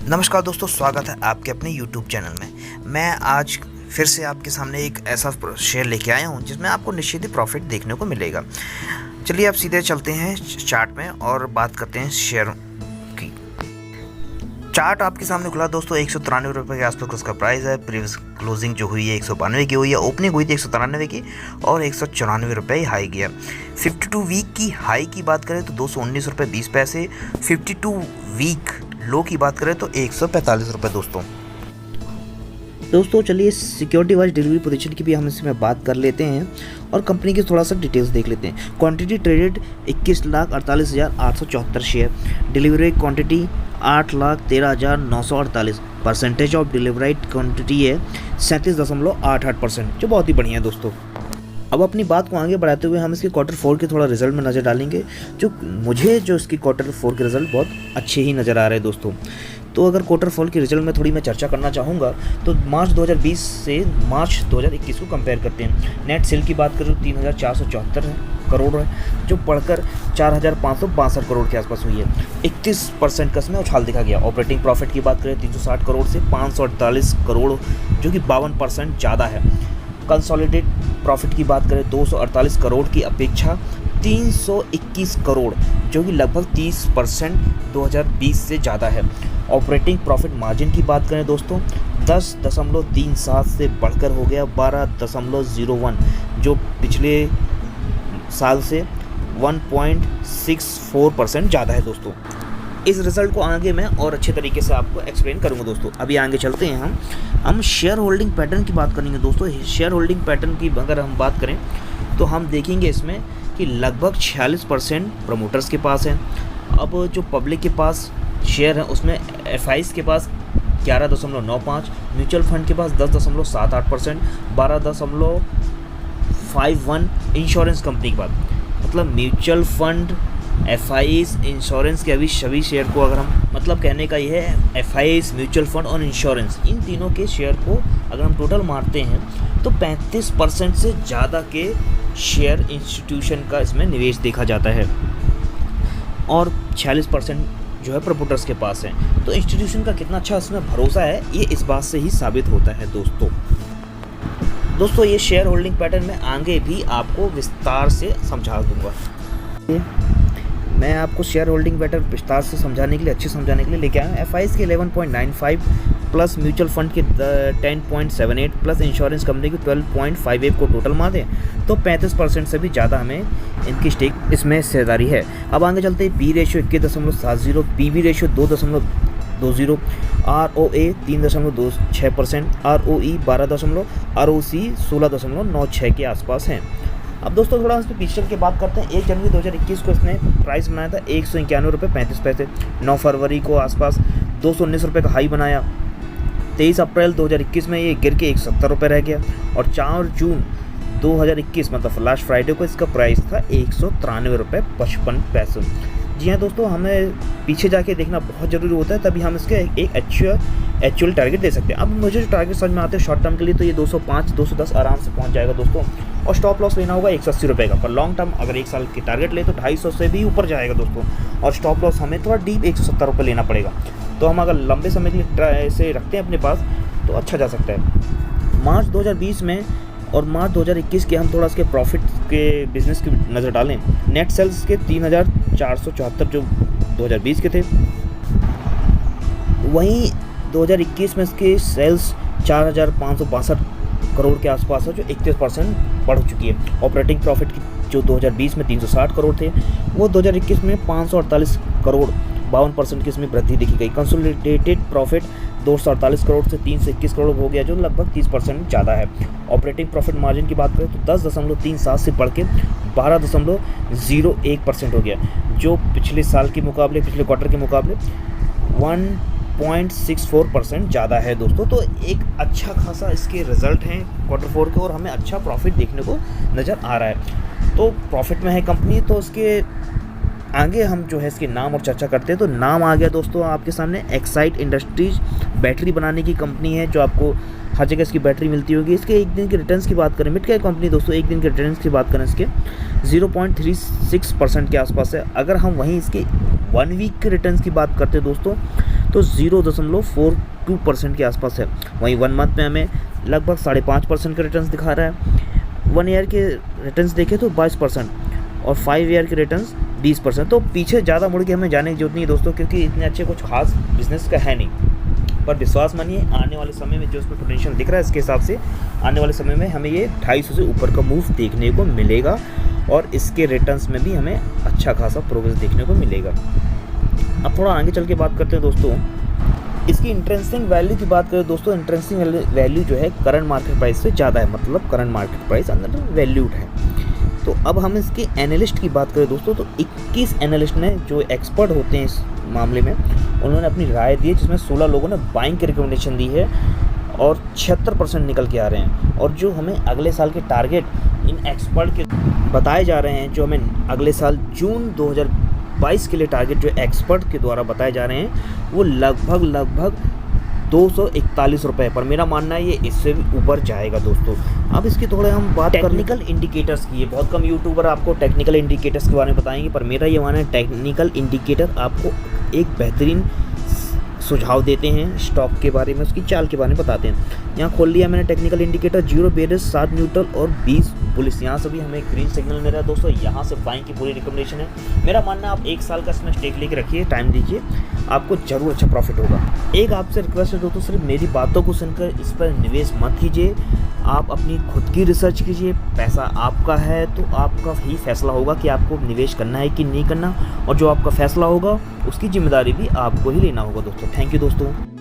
नमस्कार दोस्तों, स्वागत है आपके अपने YouTube चैनल में। मैं आज फिर से आपके सामने एक ऐसा शेयर लेके आया हूं जिसमें आपको निश्चित ही प्रॉफिट देखने को मिलेगा। चलिए आप सीधे चलते हैं चार्ट में और बात करते हैं शेयर की। चार्ट आपके सामने खुला दोस्तों, 193 रुपये के आसपास उसका प्राइस है। प्रीवियस क्लोजिंग जो हुई है 192 की हुई है, ओपनिंग हुई थी 193 की और 194 रुपये हाई गया। 52 वीक की हाई की बात करें तो 219 रुपये 20 पैसे। 52 वीक लो की बात करें तो 145 रुपये दोस्तों चलिए सिक्योरिटी वाइज डिलीवरी पोजीशन की भी हम इसमें बात कर लेते हैं और कंपनी की थोड़ा सा डिटेल्स देख लेते हैं। Quantity traded 21,48,874 share. Delivery quantity 8,13,948। Percentage of delivered quantity है 37.88%, जो बहुत ही बढ़िया है दोस्तों। अब अपनी बात को आगे बढ़ाते हुए हम इसके क्वार्टर 4 के थोड़ा रिजल्ट में नज़र डालेंगे। मुझे इसकी क्वार्टर 4 के रिजल्ट बहुत अच्छे ही नज़र आ रहे हैं दोस्तों। तो अगर क्वार्टर 4 के रिजल्ट में थोड़ी मैं चर्चा करना चाहूँगा तो मार्च 2020 से मार्च 2021 को कंपेयर करते हैं। नेट सेल की बात करूँ 3,474 करोड़ है, जो बढ़कर 4,562 करोड़ के आसपास हुई है। 31% का इसमें उछाल दिखा गया। ऑपरेटिंग प्रॉफिट की बात करें 360 करोड़ से 548 करोड़, जो कि 52% ज़्यादा है। कंसोलिडेट प्रॉफिट की बात करें 248 करोड़ की अपेक्षा 321 करोड़, जो कि लगभग 30% 2020 से ज़्यादा है। ऑपरेटिंग प्रॉफिट मार्जिन की बात करें दोस्तों 10.37 से बढ़कर हो गया 12.01, जो पिछले साल से 1.64% ज़्यादा है दोस्तों। इस रिज़ल्ट को आगे मैं और अच्छे तरीके से आपको एक्सप्लेन करूंगा दोस्तों। अभी आगे चलते हैं हम शेयर होल्डिंग पैटर्न की बात करेंगे दोस्तों। शेयर होल्डिंग पैटर्न की अगर हम बात करें तो हम देखेंगे इसमें कि लगभग 46% प्रमोटर्स के पास है। अब जो पब्लिक के पास शेयर है उसमें एफआईज के पास 11.95, म्यूचुअल फंड के पास 10.78%, 12.51 इंश्योरेंस कंपनी के पास। मतलब म्यूचुअल फंड, एफआईज, इंश्योरेंस के अभी सभी शेयर को अगर हम मतलब कहने का ये है, एफआईज, म्यूचुअल फंड और इंश्योरेंस, इन तीनों के शेयर को अगर हम टोटल मारते हैं तो 35% से ज़्यादा के शेयर इंस्टीट्यूशन का इसमें निवेश देखा जाता है और 46% जो है प्रमोटर्स के पास है। तो इंस्टीट्यूशन का कितना अच्छा इसमें भरोसा है ये इस बात से ही साबित होता है दोस्तों। ये शेयर होल्डिंग पैटर्न में आगे भी आपको विस्तार से समझा दूंगा। मैं आपको शेयर होल्डिंग पैटर्न विस्तार से समझाने के लिए, अच्छे समझाने के लिए लेके आया हूँ। एफआईज के 11.95 प्लस म्यूचुअल फंड के 10.78 प्लस इंश्योरेंस कंपनी के 12.58 को टोटल मार दें तो 35% से भी ज़्यादा हमें इनकी स्टेक इसमें हिस्सेदारी है। अब आगे चलते हैं। P ratio 21.70, PV ratio 2.20, ROA 3.26%, ROE 12, ROC 16.96 के आसपास हैं। अब दोस्तों थोड़ा इस पर पीछे चल के बात करते हैं। 1 जनवरी 2021 को इसने प्राइस बनाया था 191 रुपये 35 पैसे। 9 फरवरी को आसपास 219 रुपये का हाई बनाया। 23 अप्रैल 2021 में ये गिर के 170 रुपये रह गया और 4 जून 2021 मतलब लास्ट फ्राइडे को इसका प्राइस था 193 रुपये 55 पैसे। जी हाँ दोस्तों, हमें पीछे जाके देखना बहुत ज़रूरी होता है, तभी हम इसके एक एक्चुअल टारगेट दे सकते हैं। अब मुझे जो टारगेट समझ में आते हैं शॉर्ट टर्म के लिए तो ये 205, 210 आराम से पहुंच जाएगा दोस्तों। और स्टॉप लॉस लेना होगा 180 रुपये का। पर लॉन्ग टर्म अगर 1 साल की टारगेट ले तो 250 से भी ऊपर जाएगा दोस्तों। और स्टॉप लॉस हमें थोड़ा डीप 170 रुपये लेना पड़ेगा। तो हम अगर लंबे समय के लिए से रखते हैं अपने पास तो अच्छा जा सकता है। मार्च 2020 में और मार्च 2021 के हम थोड़ा इसके प्रॉफिट के बिजनेस की नज़र डालें। नेट सेल्स के 3,474 जो 2020 के थे, वहीं 2021 में इसके सेल्स 4,562 करोड़ के आसपास है, जो 31% बढ़ चुकी है। ऑपरेटिंग प्रॉफिट की जो 2020 में 360 करोड़ थे वो 2021 में 548 करोड़, 52% की इसमें वृद्धि देखी गई। कंसोलिडेटेड प्रॉफिट 248 करोड़ से 321 करोड़ हो गया, जो लगभग 30% ज़्यादा है। ऑपरेटिंग प्रॉफिट मार्जिन की बात करें तो 10.37 से बढ़ के 12.01% हो गया, जो पिछले साल के मुकाबले, पिछले क्वार्टर के मुकाबले 1.64% ज़्यादा है दोस्तों। तो एक अच्छा खासा इसके रिजल्ट हैं क्वार्टर 4 के और हमें अच्छा प्रॉफिट देखने को नज़र आ रहा है। तो प्रॉफिट में है कंपनी। तो इसके आगे हम जो है इसके नाम और चर्चा करते हैं। तो नाम आ गया दोस्तों आपके सामने, एक्साइड इंडस्ट्रीज बैटरी बनाने की कंपनी है, जो आपको हर जगह इसकी बैटरी मिलती होगी। इसके एक दिन के रिटर्न्स की बात करें, मिड कैप कंपनी दोस्तों, एक दिन के रिटर्न्स की बात करें इसके 0.36% के आसपास है। अगर हम वहीं इसके 1 वीक के रिटर्न्स की बात करते हैं दोस्तों तो 0.42% के आसपास है। वहीं 1 मंथ में हमें लगभग 5.5% के रिटर्न्स दिखा रहा है। 1 ईयर के रिटर्न्स देखें तो 22% और 5 ईयर के रिटर्न्स 20%। तो पीछे ज़्यादा मुड़ के हमें जाने की जरूरत नहीं है दोस्तों, क्योंकि इतने अच्छे कुछ खास बिजनेस का है नहीं। पर विश्वास मानिए, आने वाले समय में जो इसमें पोटेंशियल दिख रहा है, इसके हिसाब से आने वाले समय में हमें ये 250 से ऊपर का मूव देखने को मिलेगा और इसके रिटर्न्स में भी हमें अच्छा खासा प्रोग्रेस देखने को मिलेगा। अब थोड़ा आगे चल के बात करते हैं दोस्तों, इसकी इंट्रेंसिक वैल्यू की बात करें दोस्तों। इंट्रेंसिक वैल्यू जो है करंट मार्केट प्राइस से ज़्यादा है, मतलब करंट मार्केट प्राइस अंदर वैल्यूड है। तो अब हम इसके एनालिस्ट की बात करें दोस्तों, तो 21 एनालिस्ट ने जो एक्सपर्ट होते हैं इस मामले में, उन्होंने अपनी राय दी है, जिसमें 16 लोगों ने बाइंग की रिकमेंडेशन दी है और 76% निकल के आ रहे हैं। और जो हमें अगले साल के टारगेट इन एक्सपर्ट के बताए जा रहे हैं, जो हमें अगले साल जून 2022 के लिए टारगेट जो एक्सपर्ट के द्वारा बताए जा रहे हैं, वो लगभग 241 रुपये पर। मेरा मानना है ये इससे भी ऊपर जाएगा दोस्तों। अब इसकी थोड़े हम बात टेक्निकल इंडिकेटर्स की है। बहुत कम यूट्यूबर आपको टेक्निकल इंडिकेटर्स के बारे में बताएंगे, पर मेरा ये मानना है टेक्निकल इंडिकेटर आपको एक बेहतरीन सुझाव देते हैं स्टॉक के बारे में, उसकी चाल के बारे में बताते हैं। यहाँ खोल लिया मैंने टेक्निकल इंडिकेटर, 0 बेरिश, 7 न्यूट्रल और 20 बुलिश। यहाँ से भी हमें ग्रीन सिग्नल मिल रहा है दोस्तों। यहाँ से बाइंग की पूरी रिकमेंडेशन है। मेरा मानना है आप 1 साल का इसमें स्टेक लेके रखिए, टाइम दीजिए, आपको जरूर अच्छा प्रॉफिट होगा। एक आपसे रिक्वेस्ट है दोस्तों, सिर्फ मेरी बातों को सुनकर इस पर निवेश मत कीजिए। आप अपनी खुद की रिसर्च कीजिए। पैसा आपका है तो आपका ही फैसला होगा कि आपको निवेश करना है कि नहीं करना, और जो आपका फैसला होगा उसकी जिम्मेदारी भी आपको ही लेना होगा दोस्तों। थैंक यू दोस्तों।